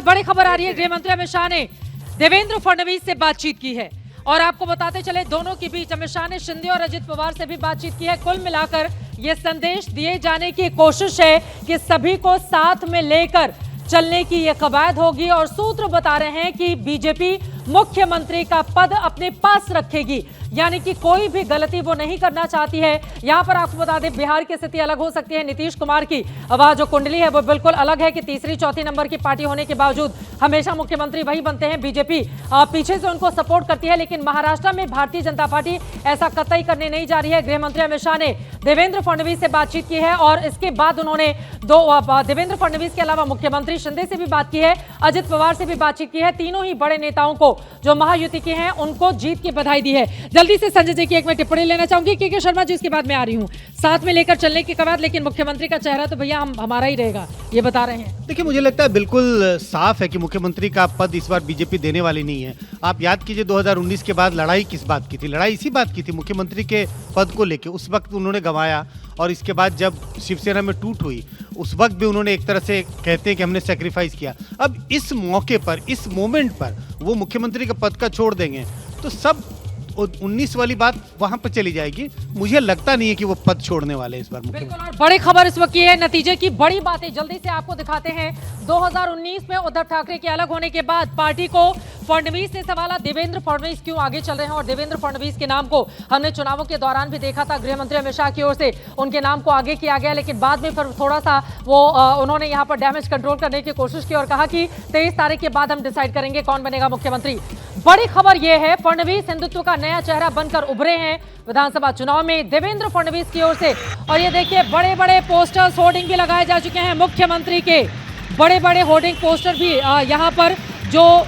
बड़ी खबर आ रही है, गृह मंत्री अमित शाह ने देवेंद्र फडणवीस से बातचीत की है और आपको बताते चले दोनों के बीच अमित शाह ने शिंदे और अजित पवार से भी बातचीत की है। कुल मिलाकर ये संदेश दिए जाने की कोशिश है कि सभी को साथ में लेकर चलने की ये कवायद होगी और सूत्र बता रहे हैं कि बीजेपी मुख्यमंत्री का पद अपने पास रखेगी, यानी कि कोई भी गलती वो नहीं करना चाहती है। यहां पर आपको बता दें बिहार की स्थिति अलग हो सकती है। नीतीश कुमार की वह जो कुंडली है वो बिल्कुल अलग है कि तीसरी चौथी नंबर की पार्टी होने के बावजूद हमेशा मुख्यमंत्री वही बनते हैं। बीजेपी पीछे से उनको सपोर्ट करती है, लेकिन महाराष्ट्र में भारतीय जनता पार्टी ऐसा कतई करने नहीं जा रही है। गृह मंत्री अमित शाह ने देवेंद्र फडणवीस से बातचीत की है और इसके बाद उन्होंने देवेंद्र फडणवीस के अलावा मुख्यमंत्री शिंदे से भी बात की है, अजित पवार से भी बातचीत की है। तीनों ही बड़े नेताओं को जो महायुति के हैं उनको जीत की बधाई दी है। जल्दी से संजय जी की एक मैं टिप्पणी लेना चाहूंगी के शर्मा जी, इसके बाद मैं आ रही हूं। साथ में लेकर चलने की कवायद, लेकिन मुख्यमंत्री का चेहरा तो भैया हमारा ही रहेगा, ये बता रहे हैं। देखिए, मुझे लगता है बिल्कुल साफ है कि मुख्यमंत्री का पद इस बार बीजेपी देने वाली नहीं है। आप याद कीजिए 2019 के बाद लड़ाई किस बात की थी? लड़ाई इसी बात की थी, मुख्यमंत्री के पद को लेकर। उस वक्त उन्होंने गंवाया और इसके बाद जब शिवसेना में टूट हुई उस वक्त भी उन्होंने एक तरह से कहते हैं कि हमने सेक्रीफाइस किया। अब इस मौके पर, इस मोमेंट पर वो मुख्यमंत्री का पद का छोड़ देंगे तो सब 19 वाली बात वहां पर चली जाएगी। मुझे लगता नहीं है कि वो पद छोड़ने वाले इस बार मुख्यमंत्री। बिल्कुल, बड़ी खबर इस वक्त ये है, नतीजे की बड़ी बातें जल्दी से आपको दिखाते हैं। 2019 में उद्धव ठाकरे के अलग होने के बाद पार्टी को फडणवीस ने संभाला। देवेंद्र फडणवीस क्यों आगे चल रहे हैं और देवेंद्र फडणवीस के नाम को हमने चुनावों के दौरान भी देखा था, गृह मंत्री अमित शाह की ओर से उनके नाम को आगे किया गया, लेकिन बाद में फिर थोड़ा सा वो उन्होंने यहाँ पर डैमेज कंट्रोल करने की कोशिश की और कहा कि 23 तारीख के बाद हम डिसाइड करेंगे कौन बनेगा मुख्यमंत्री। बड़ी खबर यह है, फडणवीस हिंदुत्व का नया चेहरा बनकर उभरे हैं विधानसभा चुनाव में देवेंद्र फडणवीस की ओर से। और ये देखिए बड़े बड़े पोस्टर्स, होर्डिंग भी लगाए जा चुके हैं मुख्यमंत्री के। बड़े बड़े होर्डिंग पोस्टर भी यहाँ पर जो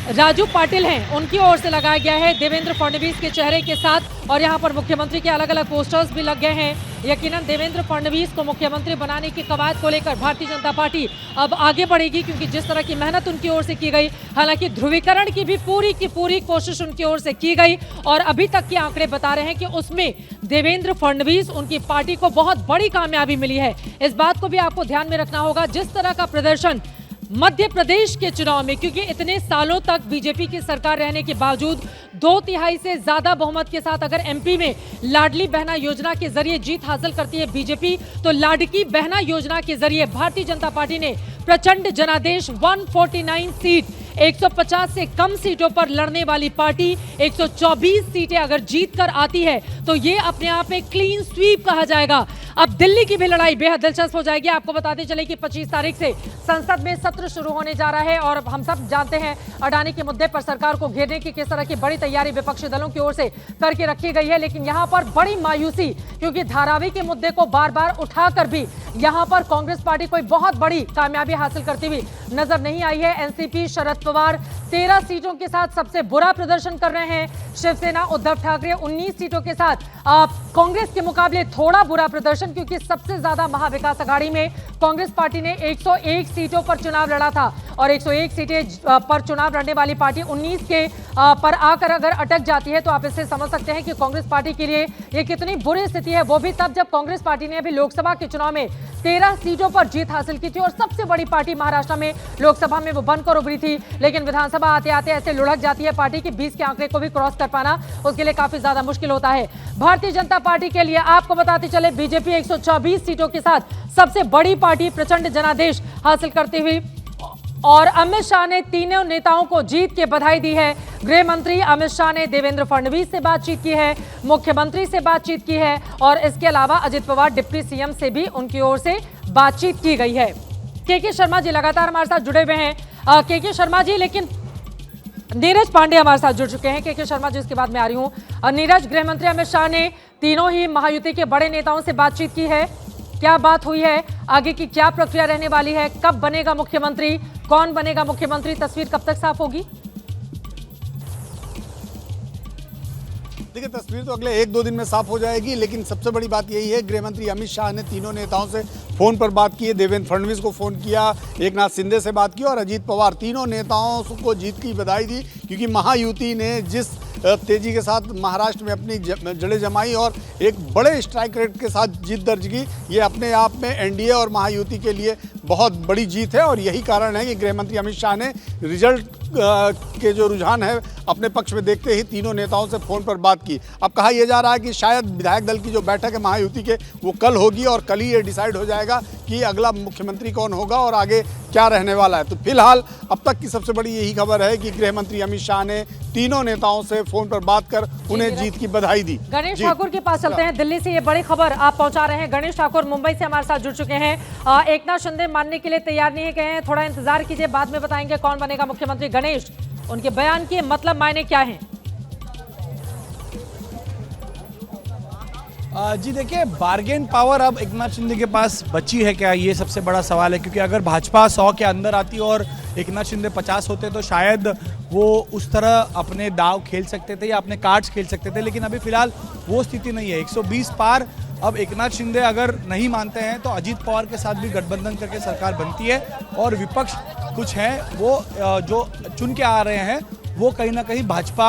राजू पाटिल हैं उनकी ओर से लगाया गया है देवेंद्र फडणवीस के चेहरे के साथ, और यहाँ पर मुख्यमंत्री के अलग अलग पोस्टर्स भी लग गए हैं। यकीनन देवेंद्र फडणवीस को मुख्यमंत्री बनाने की कवायद को लेकर भारतीय जनता पार्टी अब आगे बढ़ेगी, क्योंकि जिस तरह की मेहनत उनकी ओर से की गई, हालांकि ध्रुवीकरण की भी पूरी कोशिश उनकी ओर से की गई और अभी तक के आंकड़े बता रहे हैं कि उसमें देवेंद्र फडणवीस उनकी पार्टी को बहुत बड़ी कामयाबी मिली है। इस बात को भी आपको ध्यान में रखना होगा, जिस तरह का प्रदर्शन मध्य प्रदेश के चुनाव में, क्योंकि इतने सालों तक बीजेपी की सरकार रहने के बावजूद 2/3 से ज्यादा बहुमत के साथ अगर एमपी में लाडली बहना योजना के जरिए जीत हासिल करती है बीजेपी, तो लाडली बहना योजना के जरिए भारतीय जनता पार्टी ने प्रचंड जनादेश 149 सीट, 150 से कम सीटों पर लड़ने वाली पार्टी 124 सीटें अगर जीत कर आती है तो ये अपने आप में क्लीन स्वीप कहा जाएगा। अब दिल्ली की भी लड़ाई बेहद दिलचस्प हो जाएगी। आपको बताते चले कि 25 तारीख से संसद में सत्र शुरू होने जा रहा है और हम सब जानते हैं अडानी के मुद्दे पर सरकार को घेरने की किस तरह की बड़ी तैयारी विपक्षी दलों की ओर से करके रखी गई है। लेकिन यहाँ पर बड़ी मायूसी, क्योंकि धारावी के मुद्दे को बार बार उठाकर भी यहाँ पर कांग्रेस पार्टी कोई बहुत बड़ी कामयाबी हासिल करती हुई नजर नहीं आई है। एनसीपी शरद पवार 13 सीटों के साथ सबसे बुरा प्रदर्शन कर रहे हैं। शिवसेना उद्धव ठाकरे 19 सीटों के साथ कांग्रेस के मुकाबले थोड़ा बुरा प्रदर्शन, क्योंकि सबसे ज्यादा महाविकास अघाड़ी में कांग्रेस पार्टी ने 101 सीटों पर चुनाव लड़ा था और 101 सीटें पर चुनाव लड़ने वाली पार्टी 19 के पर आकर अगर अटक जाती है तो आप इससे समझ सकते हैं कि कांग्रेस पार्टी के लिए ये कितनी बुरी स्थिति है। वो भी तब जब कांग्रेस पार्टी ने अभी लोकसभा के चुनाव में 13 सीटों पर जीत हासिल की थी और सबसे बड़ी पार्टी महाराष्ट्र में लोकसभा में वो बनकर उभरी थी, लेकिन विधानसभा आते आते ऐसे लुढ़क जाती है पार्टी की 20 के आंकड़े को भी क्रॉस कर पाना उसके लिए काफी ज्यादा मुश्किल होता है। भारतीय जनता पार्टी के लिए आपको बताते चले बीजेपी 124 सीटों के साथ सबसे बड़ी पार्टी, प्रचंड जनादेश हासिल करती हुई, और अमित शाह ने तीनों नेताओं को जीत के बधाई दी है। गृह मंत्री अमित शाह ने देवेंद्र फडणवीस से बातचीत की है, मुख्यमंत्री से बातचीत की है और इसके अलावा अजित पवार डिप्टी सीएम से भी उनकी ओर से बातचीत की गई है। के शर्मा जी लगातार हमारे साथ जुड़े हुए हैं। के शर्मा जी, लेकिन नीरज पांडे हमारे साथ जुड़ चुके हैं। के शर्मा जी, इसके बाद मैं आ रही हूँ। नीरज, गृह मंत्री अमित शाह ने तीनों ही महायुति के बड़े नेताओं से बातचीत की है, क्या बात हुई है, आगे की क्या प्रक्रिया रहने वाली है, कब बनेगा मुख्यमंत्री, कौन बनेगा मुख्यमंत्री, तस्वीर कब तक साफ होगी? देखिए, तस्वीर तो अगले 1-2 दिन में साफ हो जाएगी, लेकिन सबसे बड़ी बात यही है, गृह मंत्री अमित शाह ने तीनों नेताओं से फोन पर बात की है। देवेंद्र फडणवीस को फोन किया, एकनाथ शिंदे से बात की और अजीत पवार, तीनों नेताओं को जीत की बधाई दी, क्योंकि महायुति ने जिस तेजी के साथ महाराष्ट्र में अपनी जड़ें जमाई और एक बड़े स्ट्राइक रेट के साथ जीत दर्ज की। ये अपने आप में एनडीए और महायुति के लिए बहुत बड़ी जीत है और यही कारण है कि गृह मंत्री अमित शाह ने रिजल्ट के जो रुझान है अपने पक्ष में देखते ही तीनों नेताओं से फ़ोन पर बात की। अब कहा यह जा रहा है कि शायद विधायक दल की जो बैठक है महायुति के वो कल होगी और कल ही ये डिसाइड हो जाएगा कि अगला मुख्यमंत्री कौन होगा और आगे क्या रहने वाला है। तो फिलहाल अब तक की सबसे बड़ी यही खबर है कि गृह मंत्री अमित शाह ने तीनों नेताओं से फ़ोन पर बात कर उन्हें जीत की बधाई दी। गणेश ठाकुर के पास चलते हैं। दिल्ली से ये बड़ी खबर आप पहुंचा रहे हैं। गणेश ठाकुर मुंबई से हमारे साथ जुड़ चुके हैं। एकनाथ शिंदे मानने के लिए तैयार नहीं गए हैं, थोड़ा इंतजार कीजिए, बाद में बताएंगे कौन बनेगा मुख्यमंत्री। गणेश, उनके बयान के मतलब मायने क्या हैं? जी देखिए, बार्गेन पावर अब एकनाथ शिंदे के पास बची है क्या, ये सबसे बड़ा सवाल है। क्योंकि अगर भाजपा 100 के अंदर आती और एकनाथ शिंदे 50 होते तो शायद वो उस तरह अपने दाव खेल सकते थे या अपने कार्ड्स खेल सकते थे, लेकिन अभी फिलहाल वो स्थिति नहीं है। 120 पार अब एकनाथ शिंदे अगर नहीं मानते हैं तो अजीत पवार के साथ भी गठबंधन करके सरकार बनती है और विपक्ष कुछ हैं वो जो चुन के आ रहे हैं वो कहीं ना कहीं भाजपा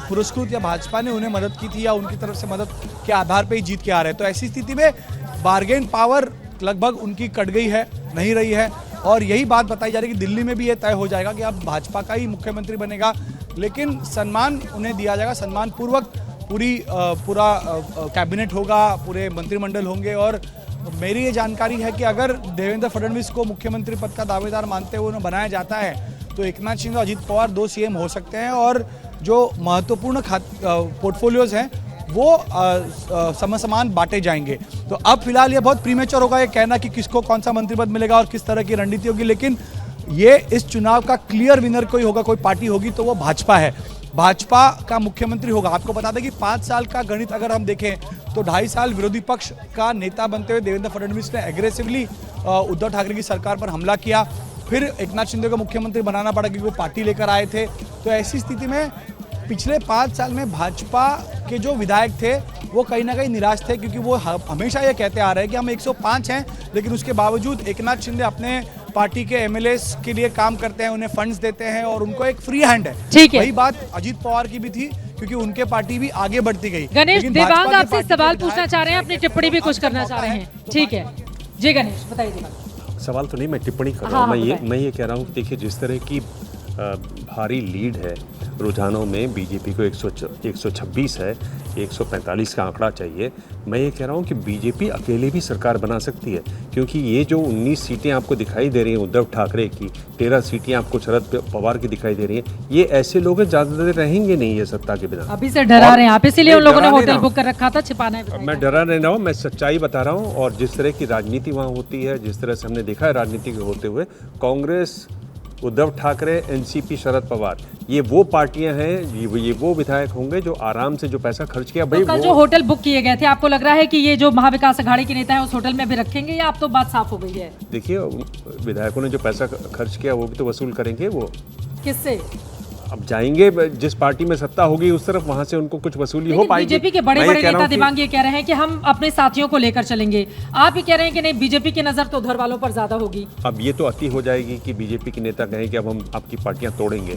पुरस्कृत या भाजपा ने उन्हें मदद की थी या उनकी तरफ से मदद के आधार पर ही जीत के आ रहे हैं। तो ऐसी स्थिति में बार्गेन पावर लगभग उनकी कट गई है, नहीं रही है। और यही बात बताई जा रही है कि दिल्ली में भी ये तय हो जाएगा कि अब भाजपा का ही मुख्यमंत्री बनेगा, लेकिन सम्मान उन्हें दिया जाएगा, सम्मान पूर्वक पूरा कैबिनेट होगा, पूरे मंत्रिमंडल होंगे। और मेरी ये जानकारी है कि अगर देवेंद्र फडणवीस को मुख्यमंत्री पद का दावेदार मानते हुए उन्हें बनाया जाता है तो एकनाथ शिंदे और अजीत पवार 2 सीएम हो सकते हैं और जो महत्वपूर्ण पोर्टफोलियोज हैं वो समसमान बांटे जाएंगे। तो अब फिलहाल ये बहुत प्रीमेच्योर होगा ये कहना कि किसको कौन सा मंत्री पद मिलेगा और किस तरह की रणनीति होगी, लेकिन ये इस चुनाव का क्लियर विनर कोई होगा, कोई पार्टी होगी तो वो भाजपा है। भाजपा का मुख्यमंत्री होगा। आपको बता दें कि 5 साल का गणित अगर हम देखें तो 2.5 साल विरोधी पक्ष का नेता बनते हुए देवेंद्र फडणवीस ने एग्रेसिवली उद्धव ठाकरे की सरकार पर हमला किया, फिर एकनाथ शिंदे को मुख्यमंत्री बनाना पड़ा क्योंकि वो पार्टी लेकर आए थे। तो ऐसी स्थिति में पिछले 5 साल में भाजपा के जो विधायक थे वो कहीं ना कहीं निराश थे, क्योंकि वो हमेशा ये कहते आ रहे हैं कि हम 105 हैं, लेकिन उसके बावजूद एकनाथ शिंदे अपने पार्टी के एमएलएस के लिए काम करते हैं, उन्हें फंड्स देते हैं और उनको एक फ्री हैंड है। ठीक है, वही बात अजीत पवार की भी थी क्योंकि उनके पार्टी भी आगे बढ़ती गई। गणेश, देवांग आपसे सवाल पूछना चाह रहे हैं, अपनी टिप्पणी भी कुछ करना चाह रहे हैं। ठीक है जी गणेश, बताइए। देवांग, सवाल तो नहीं, मैं टिप्पणी कर रहा हूँ। मैं ये कह रहा हूँ, देखिए जिस तरह की भारी लीड है रुझानों में, बीजेपी को 126 है, 145 का आंकड़ा चाहिए। मैं ये कह रहा हूँ कि बीजेपी अकेले भी सरकार बना सकती है, क्योंकि ये जो 19 सीटें आपको दिखाई दे रही हैं उद्धव ठाकरे की, 13 सीटें आपको शरद पवार की दिखाई दे रही हैं, ये ऐसे लोग हैं ज़्यादा देर रहेंगे नहीं ये सत्ता के बिना। अभी से डरा रहे हैं आप, इसीलिए उन लोगों ने होटल बुक कर रखा था, छिपाना है। मैं डरा नहीं रहा हूँ, मैं सच्चाई बता रहा हूँ। और जिस तरह की राजनीति वहाँ होती है, जिस तरह से हमने देखा है राजनीति के होते हुए, कांग्रेस, उद्धव ठाकरे, एनसीपी, शरद पवार, ये वो पार्टियां हैं, ये वो विधायक होंगे जो आराम से जो पैसा खर्च किया। भाई, तो कल जो होटल बुक किए गए थे, आपको लग रहा है कि ये जो महाविकास अघाड़ी के नेता हैं उस होटल में भी रखेंगे या अब तो बात साफ हो गई है? देखिए, विधायकों ने जो पैसा खर्च किया वो भी तो वसूल करेंगे। वो किससे? अब जाएंगे जिस पार्टी में सत्ता होगी उस तरफ, वहां से उनको कुछ वसूली हो पाएगी। बीजेपी के बड़े बड़े नेता दिमाग ये कह रहे हैं कि हम अपने साथियों को लेकर चलेंगे, आप ये कह रहे हैं कि नहीं, बीजेपी की नजर तो उधर वालों पर ज्यादा होगी। अब ये तो अति हो जाएगी कि बीजेपी के नेता कहें कि अब हम आपकी पार्टियां तोड़ेंगे।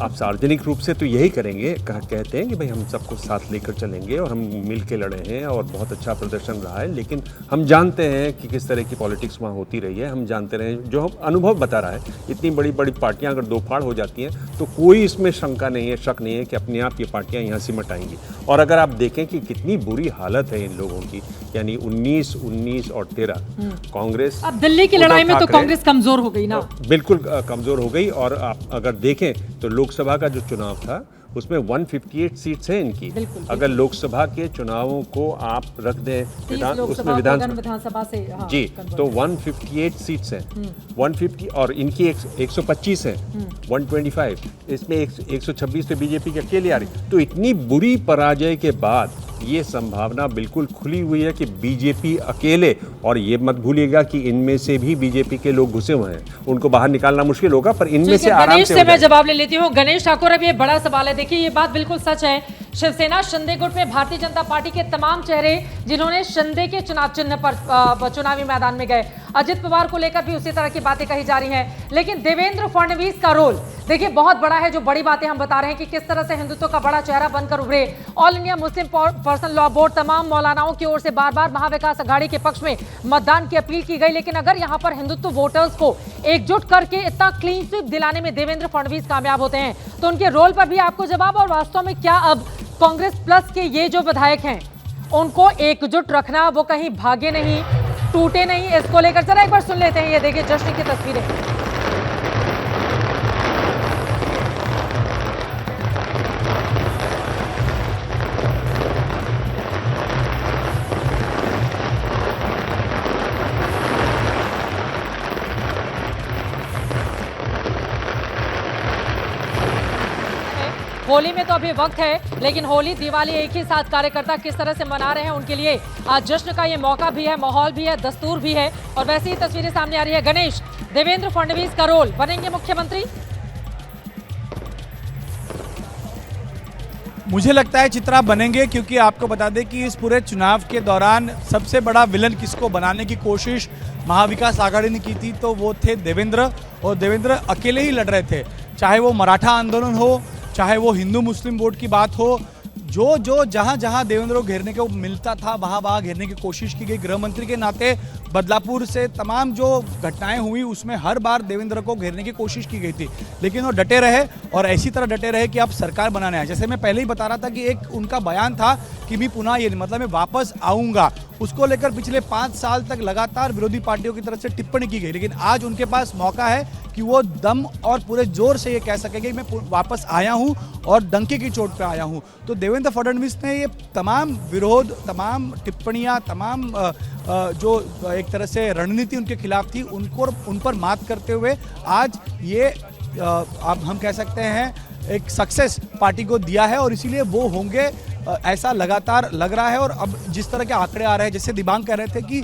आप सार्वजनिक रूप से तो यही करेंगे, कहते हैं कि भाई हम सबको साथ लेकर चलेंगे और हम मिल के लड़े हैं और बहुत अच्छा प्रदर्शन रहा है, लेकिन हम जानते हैं कि किस तरह की पॉलिटिक्स वहाँ होती रही है। हम जानते रहे, जो हम अनुभव बता रहा है, इतनी बड़ी बड़ी पार्टियां अगर दो फाड़ हो जाती हैं तो कोई इसमें शंका नहीं है, शक नहीं है कि अपने आप ये पार्टियां यहाँ सिमट आएंगी। और अगर आप देखें कि कितनी बुरी हालत है इन लोगों की, यानी 19 और 13 कांग्रेस, अब दिल्ली की लड़ाई में तो कांग्रेस कमजोर हो गई ना, बिल्कुल कमजोर हो गई। और आप अगर देखें तो लोकसभा का जो चुनाव था उसमें 158 सीट्स हैं इनकी। अगर लोकसभा के चुनावों को आप रख दें उसमें विधानसभा से, हाँ, जी, तो 158 सीट्स हैं, 150, और इनकी 125 है, 125, इसमें 126 पे बीजेपी की अकेले आ रही। तो इतनी बुरी पराजय के बाद ये संभावना बिल्कुल खुली हुई है कि बीजेपी अकेले, और ये मत भूलिएगा कि इनमें से भी बीजेपी के लोग घुसे हुए हैं, उनको बाहर निकालना मुश्किल होगा, पर इनमें से आराम से मैं जवाब ले लेती हूँ। गणेश ठाकुर, अब ये बड़ा सवाल है, देखिए ये बात बिल्कुल सच है शिवसेना शिंदे गुट में भारतीय जनता पार्टी के तमाम चेहरे जिन्होंने शिंदे के चुनाव चिन्ह पर चुनावी मैदान में गए। अजित पवार को लेकर भी उसी तरह की बातें कही जा रही हैं, लेकिन देवेंद्र फडणवीस का रोल देखिए बहुत बड़ा है। जो बड़ी बातें हम बता रहे हैं कि किस तरह से हिंदुत्व का बड़ा चेहरा बनकर उभरे। All India Muslim personal law board तमाम मौलानाओं की ओर से बार बार महाविकास अघाड़ी के पक्ष में मतदान की अपील की गई, लेकिन अगर यहां पर हिंदुत्व वोटर्स को एकजुट करके इतना क्लीन स्वीप दिलाने में देवेंद्र फडणवीस कामयाब होते हैं तो उनके रोल पर भी आपको जवाब। और वास्तव में क्या अब कांग्रेस प्लस के ये जो विधायक हैं उनको एकजुट रखना, वो कहीं भागे नहीं, टूटे नहीं, इसको लेकर जरा एक बार सुन लेते हैं। ये देखिए जश्न की तस्वीरें। होली में तो अभी वक्त है, लेकिन होली दिवाली एक ही साथ कार्यकर्ता किस तरह से मना रहे हैं उनके लिए आज जश्न का ये मौका भी है, माहौल भी है, दस्तूर भी है। और वैसी ही तस्वीरें सामने आ रही है। गणेश, देवेंद्र फडणवीस का रोल, बनेंगे मुख्यमंत्री? मुझे लगता है चित्रा बनेंगे, क्योंकि आपको बता दें कि इस पूरे चुनाव के दौरान सबसे बड़ा विलन किसको बनाने की कोशिश महाविकास आघाड़ी ने की थी तो वो थे देवेंद्र, और देवेंद्र अकेले ही लड़ रहे थे। चाहे वो मराठा आंदोलन हो, चाहे वो हिंदू मुस्लिम वोट की बात हो, जो जहां जहां देवेंद्र को घेरने को मिलता था वहां घेरने की कोशिश की गई। गृह मंत्री के नाते बदलापुर से तमाम जो घटनाएं हुई उसमें हर बार देवेंद्र को घेरने की कोशिश की गई थी, लेकिन वो डटे रहे और ऐसी तरह डटे रहे कि अब सरकार बनाने आए। जैसे मैं पहले ही बता रहा था कि एक उनका बयान था कि मैं पुनः ये मतलब मैं वापस आऊंगा, उसको लेकर पिछले 5 साल तक लगातार विरोधी पार्टियों की तरफ से टिप्पणी की गई, लेकिन आज उनके पास मौका है कि वो दम और पूरे जोर से ये कह सकेंगे मैं वापस आया हूं और डंके की चोट पे आया हूं। तो देवेंद्र फडणवीस ने ये तमाम विरोध, तमाम टिप्पणियां, तमाम जो एक तरह से रणनीति उनके खिलाफ थी उन पर मात करते हुए आज ये अब हम कह सकते हैं एक सक्सेस पार्टी को दिया है, और इसीलिए वो होंगे ऐसा लगातार लग रहा है। और अब जिस तरह के आंकड़े आ रहे हैं, जैसे दिबांग कह रहे थे कि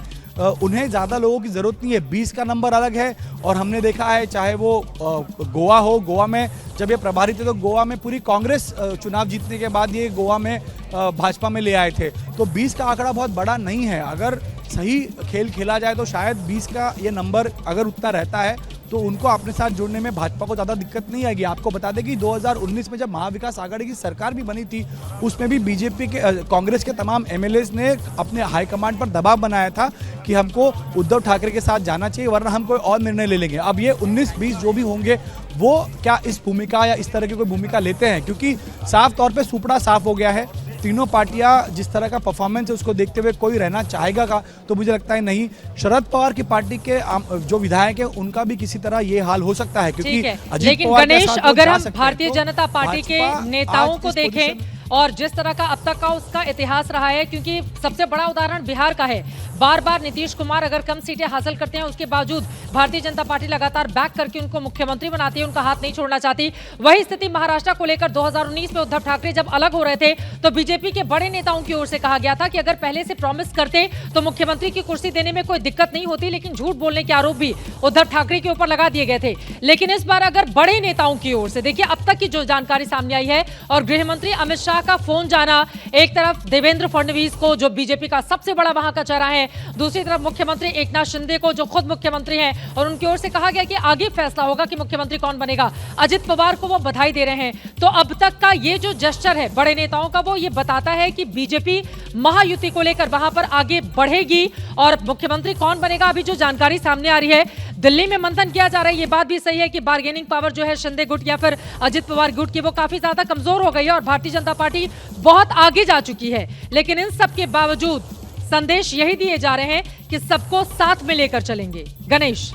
उन्हें ज़्यादा लोगों की ज़रूरत नहीं है, 20 का नंबर अलग है। और हमने देखा है चाहे वो गोवा हो, गोवा में जब ये प्रभारी थे तो गोवा में पूरी कांग्रेस चुनाव जीतने के बाद ये गोवा में भाजपा में ले आए थे। तो 20 का आंकड़ा बहुत बड़ा नहीं है, अगर सही खेल खेला जाए तो शायद 20 का ये नंबर अगर उतना रहता है तो उनको अपने साथ जोड़ने में भाजपा को ज़्यादा दिक्कत नहीं आएगी। आपको बता दें कि 2019 में जब महाविकास आघाड़ी की सरकार भी बनी थी उसमें भी बीजेपी के कांग्रेस के तमाम एमएलएस ने अपने हाईकमांड पर दबाव बनाया था कि हमको उद्धव ठाकरे के साथ जाना चाहिए वरना हम कोई और निर्णय ले लेंगे। अब ये 19-20 जो भी होंगे वो क्या इस भूमिका या इस तरह की कोई भूमिका लेते हैं, क्योंकि साफ तौर पर सुपड़ा साफ हो गया है। तीनों पार्टियां जिस तरह का परफॉर्मेंस है उसको देखते हुए कोई रहना चाहेगा का तो मुझे लगता है नहीं। शरद पवार की पार्टी के जो विधायक हैं उनका भी किसी तरह ये हाल हो सकता है, क्योंकि लेकिन गणेश अगर हम भारतीय जनता पार्टी के नेताओं को देखें और जिस तरह का अब तक का उसका इतिहास रहा है, क्योंकि सबसे बड़ा उदाहरण बिहार का है। बार बार नीतीश कुमार अगर कम सीटें हासिल करते हैं उसके बावजूद भारतीय जनता पार्टी लगातार बैक करके उनको मुख्यमंत्री बनाती है, उनका हाथ नहीं छोड़ना चाहती। वही स्थिति महाराष्ट्र को लेकर 2019 में उद्धव ठाकरे जब अलग हो रहे थे तो बीजेपी के बड़े नेताओं की ओर से कहा गया था कि अगर पहले से प्रॉमिस करते तो मुख्यमंत्री की कुर्सी देने में कोई दिक्कत नहीं होती, लेकिन झूठ बोलने के आरोप भी उद्धव ठाकरे के ऊपर लगा दिए गए थे। लेकिन इस बार अगर बड़े नेताओं की ओर से देखिए अब तक की जो जानकारी सामने आई है और गृह मंत्री अमित शाह का फोन जाना, एक तरफ देवेंद्र फडणवीस को जो बीजेपी का सबसे बड़ा वहां का चेहरा है, दूसरी तरफ मुख्यमंत्री एकनाथ शिंदे को जो खुद मुख्यमंत्री हैं और उनकी ओर से कहा गया कि आगे फैसला होगा कि मुख्यमंत्री कौन बनेगा। अजित पवार को वो बधाई दे रहे हैं। तो अब तक का ये जो जेस्चर है बड़े नेताओं का वो ये बताता है कि बीजेपी महायुति को लेकर वहां पर आगे बढ़ेगी और मुख्यमंत्री कौन बनेगा अभी जो जानकारी सामने आ रही है। दिल्ली में मंथन किया जा रहा है, ये बात भी सही है कि बार्गेनिंग पावर जो है शिंदे गुट या फिर अजित पवार गुट की वो काफी ज्यादा कमजोर हो गई है और भारतीय जनता पार्टी बहुत आगे जा चुकी है। लेकिन इन सब के बावजूद संदेश यही दिए जा रहे हैं कि सबको साथ में लेकर चलेंगे। गणेश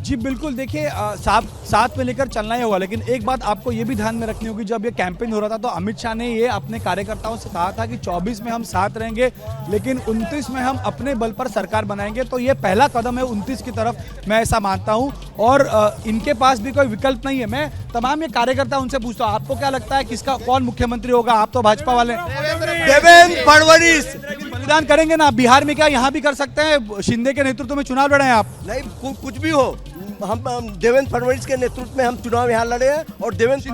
जी बिल्कुल, देखिए साथ में लेकर चलना ही होगा, लेकिन एक बात आपको ये भी ध्यान में रखनी होगी, जब ये कैंपेन हो रहा था तो अमित शाह ने ये अपने कार्यकर्ताओं से कहा था कि 24 में हम साथ रहेंगे लेकिन 29 में हम अपने बल पर सरकार बनाएंगे। तो ये पहला कदम है 29 की तरफ, मैं ऐसा मानता हूँ, और इनके पास भी कोई विकल्प नहीं है। मैं तमाम ये कार्यकर्ता उनसे पूछता हूँ आपको क्या लगता है किसका कौन मुख्यमंत्री होगा? आप तो भाजपा वाले। देवेंद्र फडणवीस। बलिदान करेंगे ना बिहार में, क्या यहाँ भी कर सकते हैं? शिंदे के नेतृत्व में चुनाव लड़े हैं आप? नहीं, कुछ भी हो, हम देवेंद्र फडणवीस के नेतृत्व में हम चुनाव यहाँ लड़े हैं और देवेंद्र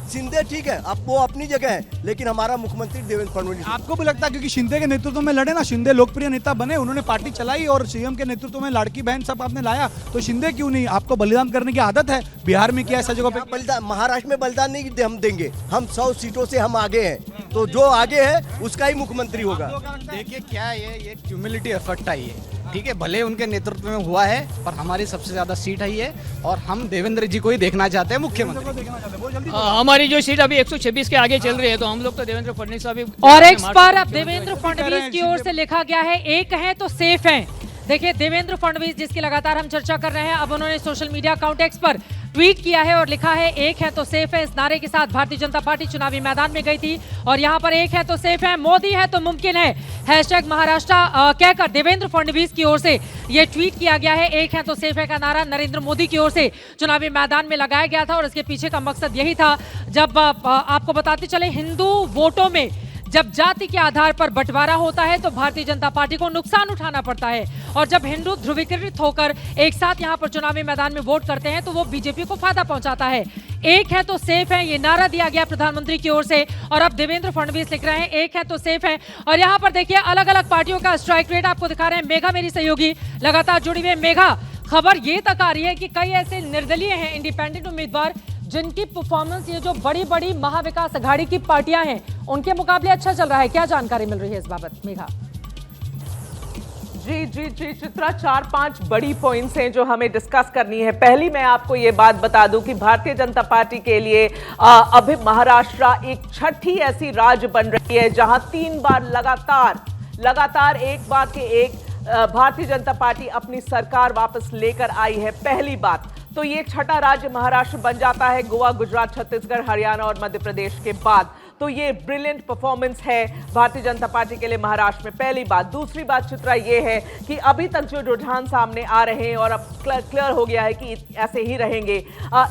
शिंदे ठीक है, अब वो अपनी जगह है, लेकिन हमारा मुख्यमंत्री देवेंद्र फडणवीस। आपको भी लगता है क्योंकि शिंदे के नेतृत्व में लड़े ना, शिंदे लोकप्रिय नेता बने, उन्होंने पार्टी चलाई और सीएम के नेतृत्व में लाड़की बहन सब आपने लाया, तो शिंदे क्यों नहीं? आपको बलिदान करने की आदत है, बिहार में किया ऐसा जगह पे? बलिदान महाराष्ट्र में बलिदान नहीं हम देंगे, हम 100 सीटों से हम आगे हैं, तो जो आगे है उसका ही मुख्यमंत्री होगा। देखिए क्या है, ये क्यूमुलेटिव एफर्ट है, ये ठीक है, भले उनके नेतृत्व में हुआ है पर हमारी सबसे ज्यादा सीट है ये, और हम देवेंद्र जी को ही देखना चाहते हैं मुख्यमंत्री। हमारी जो सीट अभी 126 के आगे चल रही है, तो हम लोग तो देवेंद्र फडणवीस अभी और एक्स पर अब देवेंद्र फडणवीस की ओर से लिखा गया है, एक है तो सेफ है। देखिए देवेंद्र फडणवीस जिसकी लगातार हम चर्चा कर रहे हैं, अब उन्होंने सोशल मीडिया अकाउंट एक्स पर ट्वीट किया है और लिखा है एक है तो सेफ है। इस नारे के साथ भारतीय जनता पार्टी चुनावी मैदान में गई थी और यहां पर एक है तो सेफ है, मोदी है तो मुमकिन है, हैशटैग महाराष्ट्र कहकर देवेंद्र फडणवीस की ओर से यह ट्वीट किया गया है। एक है तो सेफ है का नारा नरेंद्र मोदी की ओर से चुनावी मैदान में लगाया गया था और इसके पीछे का मकसद यही था, जब आपको बताते चले हिंदू वोटों में जब जाति के आधार पर बंटवारा होता है तो भारतीय जनता पार्टी को नुकसान उठाना पड़ता है, और जब हिंदू ध्रुवीकृत होकर एक साथ यहां पर चुनावी मैदान में वोट करते हैं तो वो बीजेपी को फायदा पहुंचाता है। एक है तो सेफ है, ये नारा दिया गया प्रधानमंत्री की ओर से, और अब देवेंद्र फडणवीस लिख रहे हैं एक है तो सेफ है। और यहां पर देखिए अलग अलग पार्टियों का स्ट्राइक रेट आपको दिखा रहे हैं। मेघा मेरी सहयोगी लगातार जुड़ी हुई है। मेघा, खबर ये तक आ रही है कि कई ऐसे निर्दलीय हैं, इंडिपेंडेंट उम्मीदवार, जिनकी परफॉर्मेंस ये जो बड़ी बड़ी महाविकास अघाड़ी की पार्टियां हैं उनके मुकाबले अच्छा चल रहा है। क्या जानकारी मिल रही है इस बाबत मेघा? जी चित्रा, 4-5 बड़ी पॉइंट्स हैं जो हमें डिस्कस करनी है। पहली मैं आपको ये बात बता दूं कि भारतीय जनता पार्टी के लिए अभी महाराष्ट्र एक छठी ऐसी राज्य बन रही है जहां 3 बार लगातार एक बाद के एक भारतीय जनता पार्टी अपनी सरकार वापस लेकर आई है। पहली बात तो ये छठा राज्य महाराष्ट्र बन जाता है गोवा, गुजरात, छत्तीसगढ़, हरियाणा और मध्य प्रदेश के बाद। तो ये ब्रिलियंट परफॉर्मेंस है भारतीय जनता पार्टी के लिए महाराष्ट्र में, पहली बात। दूसरी बात चित्रा ये है कि अभी तक जो रुझान सामने आ रहे हैं और अब क्लियर हो गया है कि ऐसे ही रहेंगे,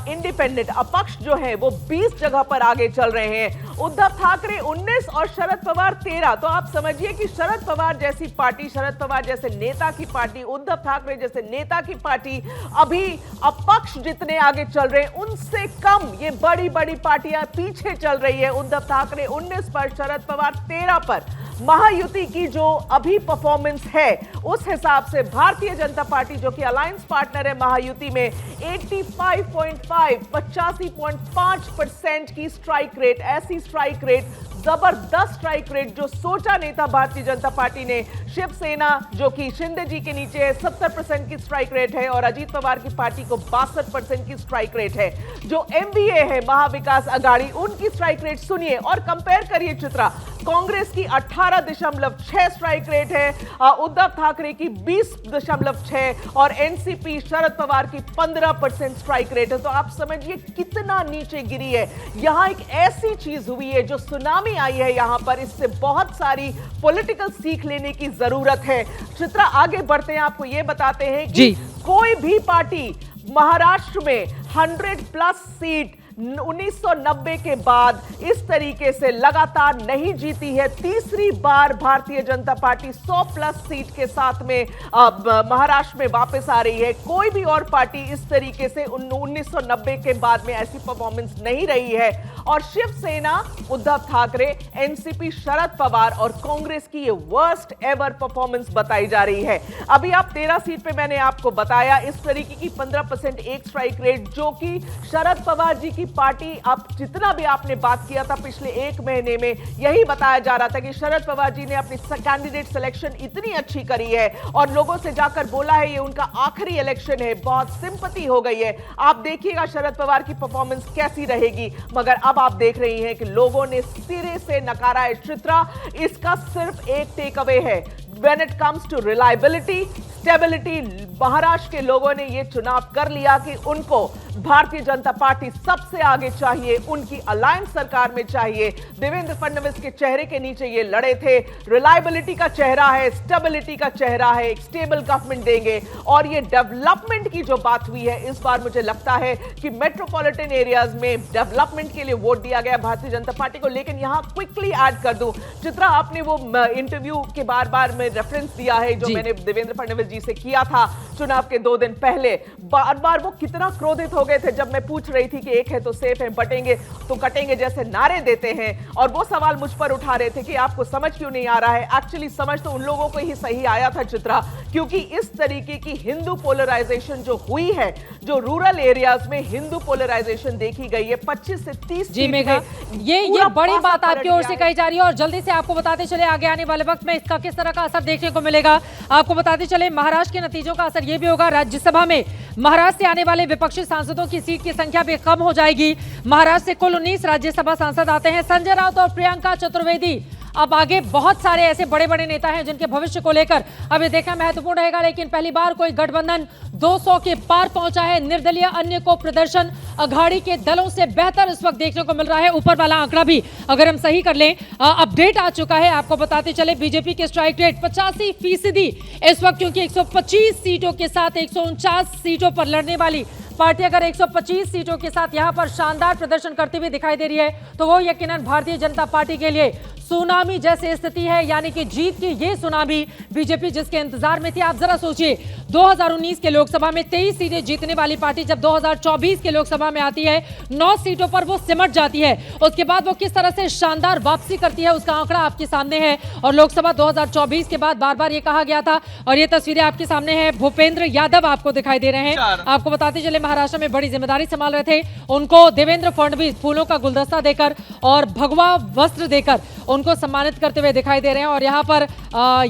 इंडिपेंडेंट अपक्ष जो है वो 20 जगह पर आगे चल रहे हैं। उद्धव ठाकरे 19 और शरद पवार 13। तो आप समझिए कि शरद पवार जैसी पार्टी, शरद पवार जैसे नेता की पार्टी, उद्धव ठाकरे जैसे नेता की पार्टी अभी अपक्ष जितने आगे चल रहे हैं उनसे कम ये बड़ी बड़ी पार्टियां पीछे चल रही है। उद्धव ठाकरे 19 पर, शरद पवार 13 पर। महायुति की जो अभी परफॉर्मेंस है उस हिसाब से भारतीय जनता पार्टी जो कि अलायंस पार्टनर है महायुति में 85.5% की स्ट्राइक रेट, ऐसी स्ट्राइक रेट, जबरदस्त स्ट्राइक रेट जो सोचा नहीं था भारतीय जनता पार्टी ने। शिवसेना जो कि शिंदे जी के नीचे है 70% की स्ट्राइक रेट है और अजीत पवार की पार्टी को 62% की स्ट्राइक रेट है। जो एमवीए है महाविकास अघाड़ी, उनकी स्ट्राइक रेट सुनिए और कंपेयर करिए चित्रा। कांग्रेस की 18.6 स्ट्राइक रेट है, उद्धव ठाकरे की 20.6 और एनसीपी शरद पवार की 15% स्ट्राइक रेट है। तो आप समझिए कितना नीचे गिरी है। यहां एक ऐसी चीज हुई है जो सुनामी आई है यहां पर, इससे बहुत सारी पॉलिटिकल सीख लेने की जरूरत है। चित्रा आगे बढ़ते हैं, आपको यह बताते हैं कि कोई भी पार्टी महाराष्ट्र में 100+ सीट 1990 के बाद इस तरीके से लगातार नहीं जीती है। तीसरी बार भारतीय जनता पार्टी 100+ सीट के साथ में महाराष्ट्र में वापस आ रही है। कोई भी और पार्टी इस तरीके से 1990 के बाद में ऐसी परफॉर्मेंस नहीं रही है। और शिवसेना, उद्धव ठाकरे, एनसीपी, शरद पवार और कांग्रेस की ये वर्स्ट एवर परफॉर्मेंस बताई जा रही है। अभी आप 13 सीट पे मैंने आपको बताया इस तरीके की 15% एक स्ट्राइक रेट जो कि शरद पवार जी की पार्टी, अब जितना भी आपने बात किया था पिछले 1 महीने में, यही बताया जा रहा था कि शरद पवार जी ने अपनी कैंडिडेट सिलेक्शन इतनी अच्छी करी है और लोगों से जाकर बोला है ये उनका आखिरी इलेक्शन है, बहुत सिंपैथी हो गई है। आप देखिएगा शरद पवार की परफॉर्मेंस कैसी रहेगी, मगर अब आप देख रही हैं कि लोगों ने सिरे से नकारा है। चित्रा, इसका सिर्फ एक टेक अवे है, when it comes to reliability, stability Maharashtra के लोगों ने ये चुनाव कर लिया कि उनको भारतीय जनता पार्टी सबसे आगे चाहिए, उनकी अलायंस सरकार में चाहिए। देवेंद्र फडणवीस के चेहरे के नीचे ये लड़े थे। रिलायबिलिटी का चेहरा है, स्टेबिलिटी का चेहरा है, एक स्टेबल गवर्नमेंट देंगे। और ये डेवलपमेंट की जो बात हुई है, इस बार मुझे लगता है कि मेट्रोपॉलिटन एरियाज में डेवलपमेंट के लिए वोट दिया गया भारतीय जनता पार्टी को। लेकिन यहां क्विकली ऐड कर दूं, चित्रा, आपने वो इंटरव्यू के बार बार में रेफरेंस दिया है जो मैंने देवेंद्र फडणवीस जी से किया था चुनाव के 2 दिन पहले। बार बार वो कितना क्रोधित हो गए थे जब मैं पूछ रही थी कि एक है तो सेफ है, बटेंगे तो कटेंगे जैसे नारे देते हैं। और वो सवाल मुझ पर उठा रहे थे कि आपको समझ क्यों नहीं आ रहा है। एक्चुअली समझ तो उन लोगों को ही सही आया था चित्रा, क्योंकि इस तरीके की हिंदू पोलराइजेशन जो हुई है, जो रूरल एरियाज में हिंदू पोलराइजेशन देखी गई है 25 से 30 जी मेघा, ये बड़ी बात आपकी ओर से कही जा रही है। और जल्दी से आपको बताते चले आगे आने वाले वक्त में इसका किस तरह का असर देखने को मिलेगा। आपको बताते चले महाराष्ट्र के नतीजों का असर ये भी होगा, राज्यसभा में महाराष्ट्र से आने वाले विपक्षी सांसदों की सीट की संख्या भी कम हो जाएगी। महाराष्ट्र से कुल 19 राज्यसभा सांसद आते हैं। संजय राउत और प्रियंका चतुर्वेदी, अब आगे बहुत सारे ऐसे बड़े बड़े नेता हैं जिनके भविष्य को लेकर अब ये देखना महत्वपूर्ण रहेगा। लेकिन पहली बार कोई गठबंधन 200 के पार पहुंचा है। निर्दलीय अन्य को प्रदर्शन अघाड़ी के दलों से बेहतर इस वक्त देखने को मिल रहा है। ऊपर वाला आंकड़ा भी अगर हम सही कर लें, अपडेट आ चुका है। आपको बताते चले बीजेपी के स्ट्राइक रेट 85% इस वक्त, क्योंकि 125 सीटों के साथ 149 सीटों पर लड़ने वाली पार्टी अगर 125 सीटों के साथ यहां पर शानदार प्रदर्शन करती हुई दिखाई दे रही है तो वो यकीनन भारतीय जनता पार्टी के लिए सुनामी जैसी स्थिति है। यानी कि जीत की ये सुनामी बीजेपी जिसके इंतजार में थी। आप जरा सोचिए, 2019 के लोकसभा में 23 सीटें जीतने वाली पार्टी जब 2024 के लोकसभा में आती है 9 सीटों पर वो सिमट जाती है। उसके बाद वो किस तरह से शानदार वापसी करती है उसका आंकड़ा आपके सामने है। और लोकसभा 2024 के बाद बार बार ये कहा गया था, और ये तस्वीरें आपके सामने है। भूपेंद्र यादव आपको दिखाई दे रहे हैं। आपको बताते चले महाराष्ट्र में बड़ी जिम्मेदारी संभाल रहे थे। उनको देवेंद्र फडणवीस फूलों का गुलदस्ता देकर और भगवा वस्त्र देकर उनको सम्मानित करते हुए दिखाई दे रहे हैं। और यहाँ पर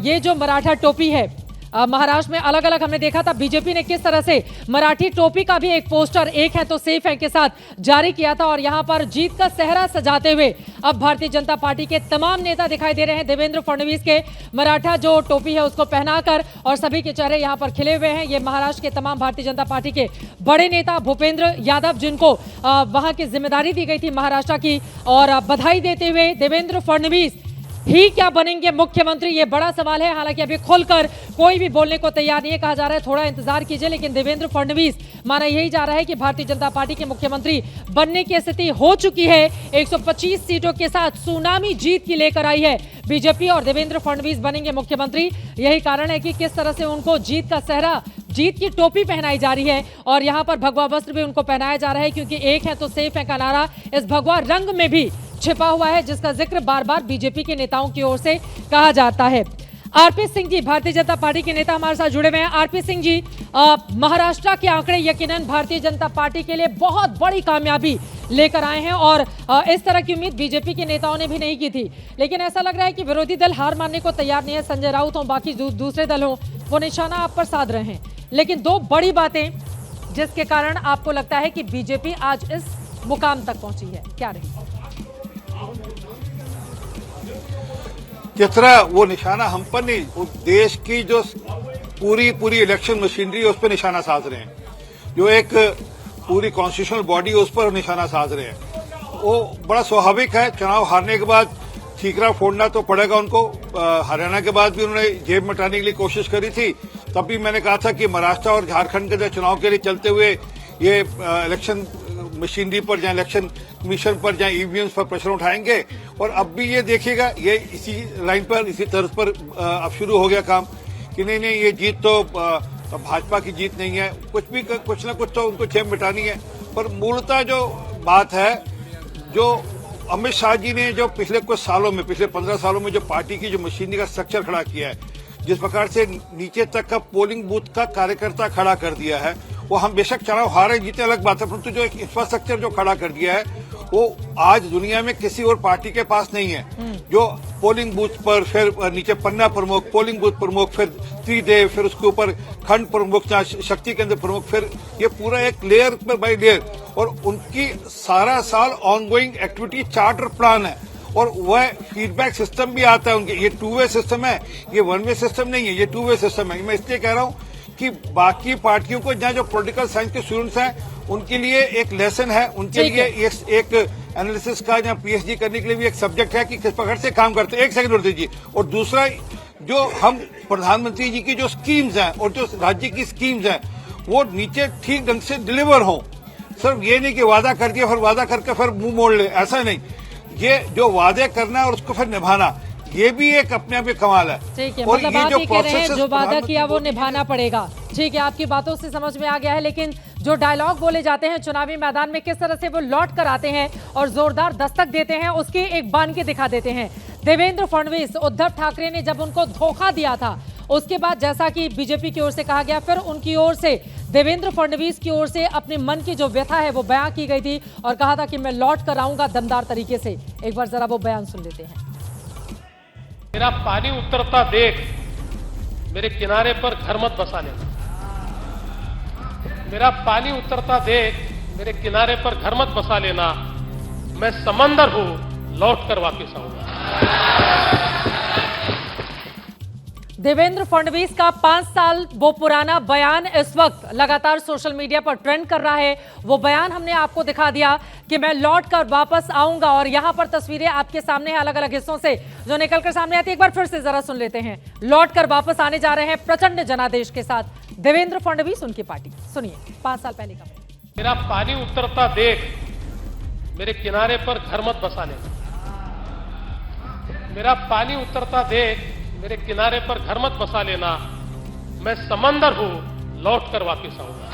ये जो मराठा टोपी है, महाराष्ट्र में अलग अलग हमने देखा था बीजेपी ने किस तरह से मराठी टोपी का भी एक पोस्टर एक है तो सेफ है के साथ जारी किया था। और यहाँ पर जीत का सेहरा सजाते हुए अब भारतीय जनता पार्टी के तमाम नेता दिखाई दे रहे हैं। देवेंद्र फडणवीस के मराठा जो टोपी है उसको पहनाकर, और सभी के चेहरे यहाँ पर खिले हुए हैं। ये महाराष्ट्र के तमाम भारतीय जनता पार्टी के बड़े नेता भूपेंद्र यादव, जिनको वहां की जिम्मेदारी दी गई थी महाराष्ट्र की, और बधाई देते हुए देवेंद्र फडणवीस ही क्या बनेंगे मुख्यमंत्री, ये बड़ा सवाल है। हालांकि अभी खुलकर कोई भी बोलने को तैयार नहीं है। कहा जा रहा है थोड़ा इंतजार कीजिए, लेकिन देवेंद्र फडणवीस माना यही जा रहा है कि भारतीय जनता पार्टी के मुख्यमंत्री बनने की स्थिति हो चुकी है। 125 सीटों के साथ सुनामी जीत की लेकर आई है बीजेपी, और देवेंद्र फडणवीस बनेंगे मुख्यमंत्री। यही कारण है कि किस तरह से उनको जीत का सेहरा, जीत की टोपी पहनाई जा रही है। और यहाँ पर भगवा वस्त्र भी उनको पहनाया जा रहा है, क्योंकि एक है तो सेफ है का नारा इस भगवा रंग में भी छिपा हुआ है, जिसका जिक्र बार बार बीजेपी के नेताओं की ओर से कहा जाता है। आरपी सिंह जी, भारतीय जनता पार्टी के नेता हमारे साथ जुड़े हुए हैं। आरपी सिंह जी, महाराष्ट्र के आंकड़े यकीनन भारतीय जनता पार्टी के लिए बहुत बड़ी कामयाबी लेकर आए हैं, और इस तरह की उम्मीद बीजेपी के नेताओं ने भी नहीं की थी। लेकिन ऐसा लग रहा है कि विरोधी दल हार मानने को तैयार नहीं है। संजय राउत हो, बाकी दूसरे दल हो, वो निशाना आप पर साध रहे हैं। लेकिन 2 बड़ी बातें जिसके कारण आपको लगता है कि बीजेपी आज इस मुकाम तक पहुंची है, क्या रही? जितना वो निशाना हम पर नहीं, वो देश की जो पूरी इलेक्शन मशीनरी है उस पर निशाना साध रहे हैं। जो एक पूरी कॉन्स्टिट्यूशनल बॉडी है उस पर निशाना साध रहे हैं। वो बड़ा स्वाभाविक है, चुनाव हारने के बाद ठीकरा फोड़ना तो पड़ेगा उनको। हरियाणा के बाद भी उन्होंने जेब मटाने के लिए कोशिश करी थी। तब भी मैंने कहा था कि महाराष्ट्र और झारखंड के चुनाव के लिए चलते हुए ये इलेक्शन मशीनरी पर, जहाँ इलेक्शन कमीशन पर, जहाँ ईवीएम पर प्रेशर उठाएंगे। और अब भी ये देखिएगा, ये इसी लाइन पर, इसी तर्ज पर अब शुरू हो गया काम कि नहीं ये जीत तो भाजपा की जीत नहीं है, कुछ ना कुछ तो उनको जेब मिटानी है। पर मूलतः जो बात है, जो अमित शाह जी ने जो पिछले कुछ सालों में, पिछले 15 सालों में जो पार्टी की जो मशीनरी का स्ट्रक्चर खड़ा किया है, जिस प्रकार से नीचे तक का पोलिंग बूथ का कार्यकर्ता खड़ा कर दिया है, वो हम बेशक चुनाव हारे जीते अलग बात है, परंतु जो एक इंफ्रास्ट्रक्चर जो खड़ा कर दिया है वो आज दुनिया में किसी और पार्टी के पास नहीं है। जो पोलिंग बूथ पर, फिर नीचे पन्ना प्रमुख, पोलिंग बूथ प्रमुख, फिर त्रिदेव, फिर उसके ऊपर खंड प्रमुख, शक्ति केंद्र प्रमुख, फिर ये पूरा एक लेयर बाय लेयर, और उनकी सारा साल ऑनगोइंग एक्टिविटी चार्टर प्लान है। और वह फीडबैक सिस्टम भी आता है उनके। ये 2 वे सिस्टम है, ये 1 वे सिस्टम नहीं है, ये 2 वे सिस्टम है। मैं इसलिए कह रहा हूं कि बाकी पार्टियों को जहां जो पॉलिटिकल साइंस के स्टूडेंट्स हैं उनके लिए एक लेसन है, उनके लिए एक एनालिसिस का या पीएचडी करने के लिए भी एक सब्जेक्ट है कि किस प्रकार से काम करते हैं। एक सेकंड और दीजिए। और दूसरा, जो हम प्रधानमंत्री जी की जो स्कीम्स हैं और जो राज्य की स्कीम्स हैं वो नीचे ठीक ढंग से डिलीवर हो। सिर्फ ये नहीं कि वादा कर दिया फिर वादा करके फिर मुंह मोड़ ले, ऐसा नहीं। ये जो वादे करना और उसको फिर निभाना, ये भी एक अपने आप में कमाल है। ठीक है, और मतलब ये आप जो ये कह रहे हैं process जो वादा प्रधानमंत्री किया वो निभाना पड़ेगा। ठीक है, आपकी बातों से समझ में आ गया है, लेकिन जो डायलॉग बोले जाते हैं चुनावी मैदान में किस तरह से वो लौट कर आते हैं और जोरदार दस्तक देते हैं, उसकी एक बान के दिखा देते हैं। देवेंद्र फडणवीस, उद्धव ठाकरे ने जब उनको धोखा दिया था, उसके बाद जैसा कि बीजेपी की ओर से कहा गया, फिर उनकी ओर से देवेंद्र फडणवीस की ओर से अपने मन की जो व्यथा है वो बयां की गई थी और कहा था कि मैं लौट कर आऊंगा दमदार तरीके से। एक बार जरा वो बयान सुन लेते हैं। मेरा पानी उतरता देख मेरे किनारे पर घर मत बसा लेना। मेरा पानी उतरता देख मेरे किनारे पर घर मत बसा लेना। मैं समंदर हूं, लौट कर वापस आऊंगा। देवेंद्र फडणवीस का 5 साल वो पुराना बयान इस वक्त लगातार सोशल मीडिया पर ट्रेंड कर रहा है। वो बयान हमने आपको दिखा दिया कि मैं लौट कर वापस आऊंगा, और यहां पर तस्वीरें आपके सामने हैं अलग अलग हिस्सों से जो निकलकर सामने आती है। एक बार फिर से जरा सुन लेते हैं। लौट कर वापस आने जा रहे हैं प्रचंड जनादेश के साथ देवेंद्र फडणवीस, उनकी पार्टी। सुनिए 5 साल पहले का। मेरा पानी उतरता देख मेरे किनारे पर घर मत बसा लेना। मेरा पानी उतरता देख मेरे किनारे पर घर मत बसा लेना। मैं समंदर हूं, लौट कर वापस आऊंगा।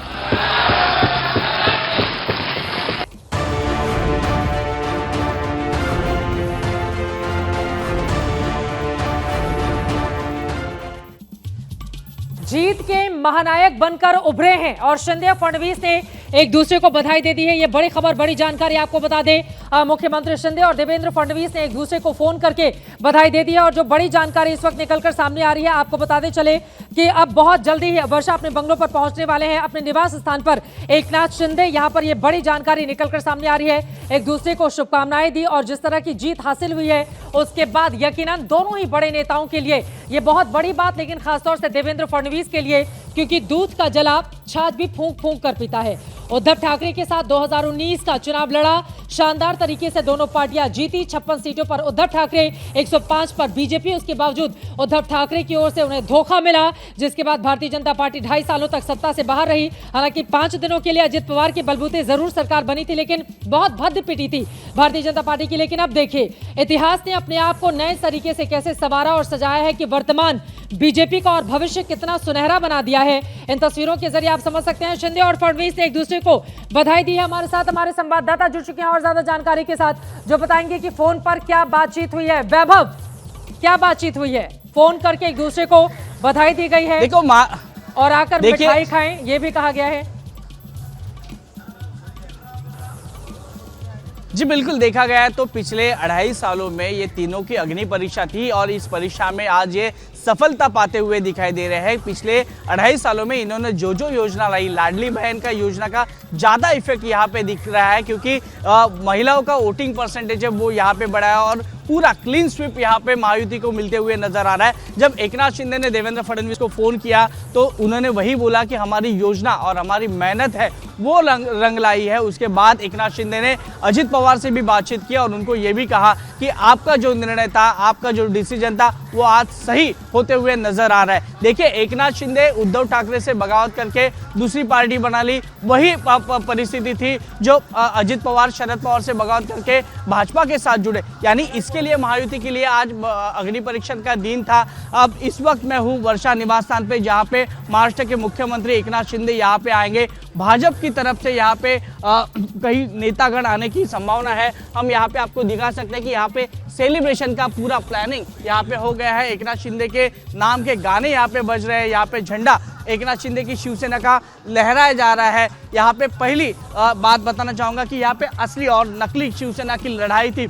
जीत के महानायक बनकर उभरे हैं और शिंदे और फडणवीस ने एक दूसरे को बधाई दे दी है। ये बड़ी खबर, बड़ी जानकारी आपको बता दें, मुख्यमंत्री शिंदे और देवेंद्र फडणवीस ने एक दूसरे को फोन करके बधाई दे दी है। और जो बड़ी जानकारी इस वक्त निकलकर सामने आ रही है, आपको बताते चले कि अब बहुत जल्दी ही वर्षा अपने बंगलों पर पहुंचने वाले हैं, अपने निवास स्थान पर एकनाथ शिंदे। यहां पर यह बड़ी जानकारी निकलकर सामने आ रही है। एक दूसरे को शुभकामनाएं दी और जिस तरह की जीत हासिल हुई है उसके बाद यकीनन दोनों ही बड़े नेताओं के लिए यह बहुत बड़ी बात, लेकिन खासतौर से देवेंद्र फडणवीस के लिए, क्योंकि दूध का जला छाछ भी फूंक फूंक कर पीता है। उद्धव ठाकरे के साथ 2019 का चुनाव लड़ा, शानदार तरीके से दोनों पार्टियां जीती। 56 सीटों पर उद्धव ठाकरे, 105 पर बीजेपी। उसके बावजूद उद्धव ठाकरे की ओर से उन्हें धोखा मिला, जिसके बाद भारतीय जनता पार्टी 2.5 सालों तक सत्ता से बाहर रही। हालांकि 5 दिनों के लिए अजित पवार के बलबूते जरूर सरकार बनी थी, लेकिन बहुत भद्द पिटी थी भारतीय जनता पार्टी की। लेकिन अब देखिए, इतिहास ने अपने आप को नए तरीके से कैसे संवारा और सजाया है कि वर्तमान बीजेपी का और भविष्य कितना सुनहरा बना दिया है। इन तस्वीरों के जरिए आप समझ सकते हैं। शिंदे और फडणवीस ने एक दूसरे को बधाई दी है। हमारे साथ हमारे संवाददाता जुड़ चुके हैं और ज्यादा जानकारी के साथ, जो बताएंगे कि फोन पर क्या बातचीत हुई है। वैभव, क्या बातचीत हुई है? फोन करके एक दूसरे को बधाई दी गई है, देखो और आकर मिठाई खाएं, ये भी कहा गया है। जी बिल्कुल, देखा गया है तो पिछले 2.5 सालों में ये तीनों की अग्नि परीक्षा थी और इस परीक्षा में आज ये सफलता पाते हुए दिखाई दे रहे हैं। पिछले 2.5 सालों में इन्होंने जो योजना लाई, लाडली बहन का योजना का ज़्यादा इफेक्ट यहाँ पे दिख रहा है, क्योंकि महिलाओं का वोटिंग परसेंटेज है वो यहाँ पे बढ़ा है और पूरा क्लीन स्वीप यहाँ पे महायुति को मिलते हुए नजर आ रहा है। जब एकनाथ शिंदे ने देवेंद्र फडणवीस को फोन किया तो उन्होंने वही बोला कि हमारी योजना और हमारी मेहनत है वो रंग लाई है। उसके बाद एकनाथ शिंदे ने अजित पवार से भी बातचीत किया और उनको ये भी कहा कि आपका जो निर्णय था, आपका जो डिसीजन था, वो आज सही होते हुए नजर आ रहा है। देखिए, एकनाथ शिंदे उद्धव ठाकरे से बगावत करके दूसरी पार्टी बना ली, वही परिस्थिति थी जो अजित पवार शरद पवार से बगावत करके भाजपा के साथ जुड़े। यानी इसके लिए महायुति के लिए आज अग्नि परीक्षण का दिन था। अब इस वक्त मैं हूँ वर्षा निवास स्थान पे, जहाँ पे महाराष्ट्र के मुख्यमंत्री एकनाथ शिंदे यहाँ पे आएंगे। भाजपा की तरफ से यहाँ पे कई नेतागण आने की संभावना है। हम यहाँ पे आपको दिखा सकते हैं कि यहाँ पे सेलिब्रेशन का पूरा प्लानिंग यहाँ पे हो गया है। एकनाथ शिंदे के नाम के गाने यहाँ पे बज रहे हैं, यहाँ पे झंडा एकनाथ शिंदे की शिवसेना का लहराया जा रहा है। यहाँ पे पहली बात बताना चाहूँगा कि यहाँ पे असली और नकली शिवसेना की लड़ाई थी।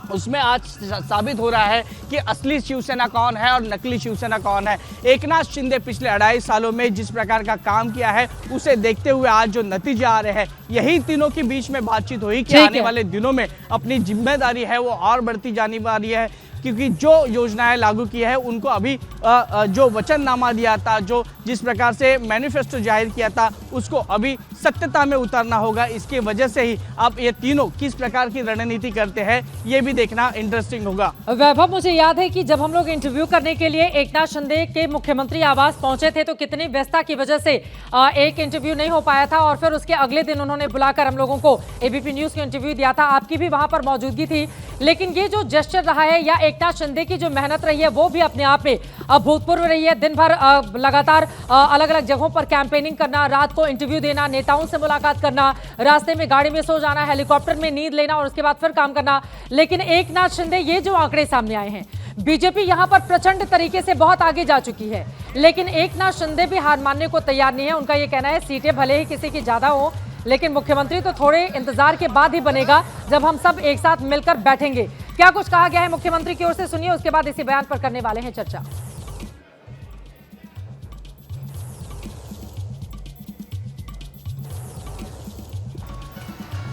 उसमें आज साबित हो रहा है कि असली शिवसेना कौन है और नकली शिवसेना कौन है। एकनाथ शिंदे पिछले 2.5 सालों में जिस प्रकार का काम किया है उसे देखते हुए आज जो नतीजे आ रहे हैं, यही तीनों के बीच में बातचीत हुई कि आने वाले दिनों में अपनी जिम्मेदारी है वो और बढ़ती जाने वाली है, क्योंकि जो योजनाएं लागू की है उनको अभी जो वचननामा दिया था, जो जिस प्रकार से मैनिफेस्टो जाहिर किया था, उसको अभी सत्यता में उतारना होगा। इसकी वजह से ही अब ये तीनों किस प्रकार की रणनीति करते हैं ये भी देखना इंटरेस्टिंग होगा। वैभव, मुझे याद है कि जब हम लोग इंटरव्यू करने के लिए एकनाथ शिंदे के मुख्यमंत्री आवास पहुंचे थे तो कितनी व्यस्तता की वजह से एक इंटरव्यू नहीं हो पाया था, और फिर उसके अगले दिन उन्होंने बुलाकर हम लोगों को एबीपी न्यूज को इंटरव्यू दिया था। आपकी भी वहां पर मौजूदगी थी, लेकिन ये जो जेस्चर रहा है या एकनाथ शिंदे की जो मेहनत रही है वो भी अपने आप में अभूतपूर्व रही है। दिन भर लगातार अलग अलग जगहों पर कैंपेनिंग करना, रात को इंटरव्यू देना, नेताओं से मुलाकात करना, रास्ते में गाड़ी में सो जाना, हेलीकॉप्टर में नींद लेना और उसके बाद फिर काम करना। लेकिन एकनाथ शिंदे, ये जो आंकड़े सामने आए हैं, बीजेपी यहां पर प्रचंड तरीके से बहुत आगे जा चुकी है, लेकिन एकनाथ शिंदे भी हार मानने को तैयार नहीं है। उनका ये कहना है सीटें भले ही किसी की ज्यादा हो, लेकिन मुख्यमंत्री तो थोड़े इंतजार के बाद ही बनेगा जब हम सब एक साथ मिलकर बैठेंगे। क्या कुछ कहा गया है मुख्यमंत्री की ओर से, सुनिए, उसके बाद इसी बयान पर करने वाले हैं चर्चा।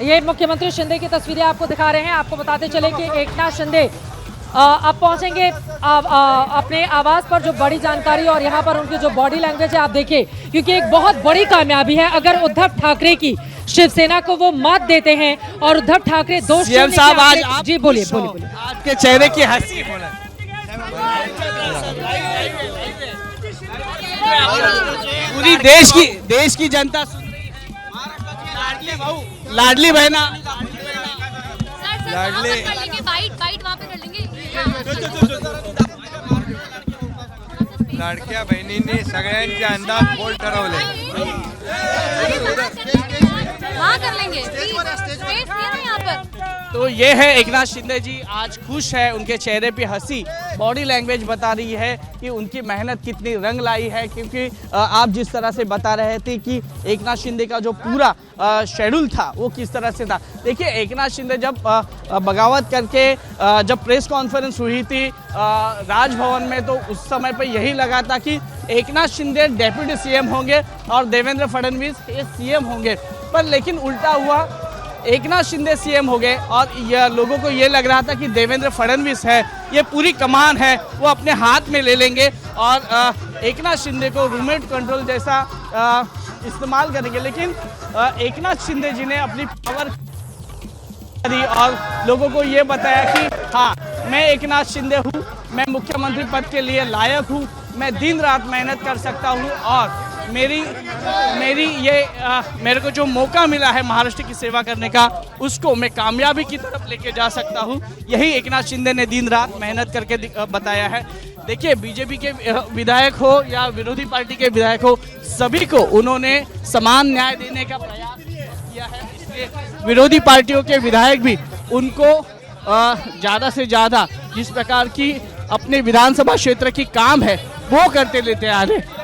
ये मुख्यमंत्री शिंदे की तस्वीरें आपको दिखा रहे हैं। आपको बताते चले कि एकनाथ शिंदे अब पहुंचेंगे अपने आवास पर। जो बड़ी जानकारी और यहाँ पर उनकी जो बॉडी लैंग्वेज है आप देखिए, क्योंकि एक बहुत बड़ी कामयाबी है अगर उद्धव ठाकरे की शिवसेना को वो मात देते हैं और उद्धव ठाकरे सीएम साहब आज आप जी बोलिए बोलिए। आपके चेहरे की हंसी पूरी देश की जनता सुन रही है। लाडली बहना लाडक्या बहिणींनी सगळ्यांचे अंदाज बोल ठरवले। तो ये है एकनाथ शिंदे जी, आज खुश है, उनके चेहरे पे हंसी, बॉडी लैंग्वेज बता रही है कि उनकी मेहनत कितनी रंग लाई है। क्योंकि आप जिस तरह से बता रहे थे कि एकनाथ शिंदे का जो पूरा शेड्यूल था वो किस तरह से था। देखिए, एकनाथ शिंदे जब बगावत करके जब प्रेस कॉन्फ्रेंस हुई थी राजभवन में, तो उस समय पे यही लगा था कि एकनाथ शिंदे डेप्यूटी सीएम होंगे और देवेंद्र फडणवीस सीएम होंगे, पर लेकिन उल्टा हुआ, एकनाथ शिंदे सीएम हो गए और लोगों को ये लग रहा था कि देवेंद्र फडणवीस है, ये पूरी कमान है वो अपने हाथ में ले लेंगे और एकनाथ शिंदे को रिमोट कंट्रोल जैसा इस्तेमाल करेंगे। लेकिन एकनाथ शिंदे जी ने अपनी पावर दी और लोगों को ये बताया कि हाँ, मैं एकनाथ शिंदे हूँ, मैं मुख्यमंत्री पद के लिए लायक हूँ, मैं दिन रात मेहनत कर सकता हूँ और मेरे को जो मौका मिला है महाराष्ट्र की सेवा करने का, उसको मैं कामयाबी की तरफ लेके जा सकता हूँ। यही एकनाथ शिंदे ने दिन रात मेहनत करके बताया है। देखिए, बीजेपी के विधायक हो या विरोधी पार्टी के विधायक हो, सभी को उन्होंने समान न्याय देने का प्रयास किया है। इसलिए विरोधी पार्टियों के विधायक भी उनको ज़्यादा से ज़्यादा जिस प्रकार की अपने विधानसभा क्षेत्र की काम है वो करते लेते आ रहे।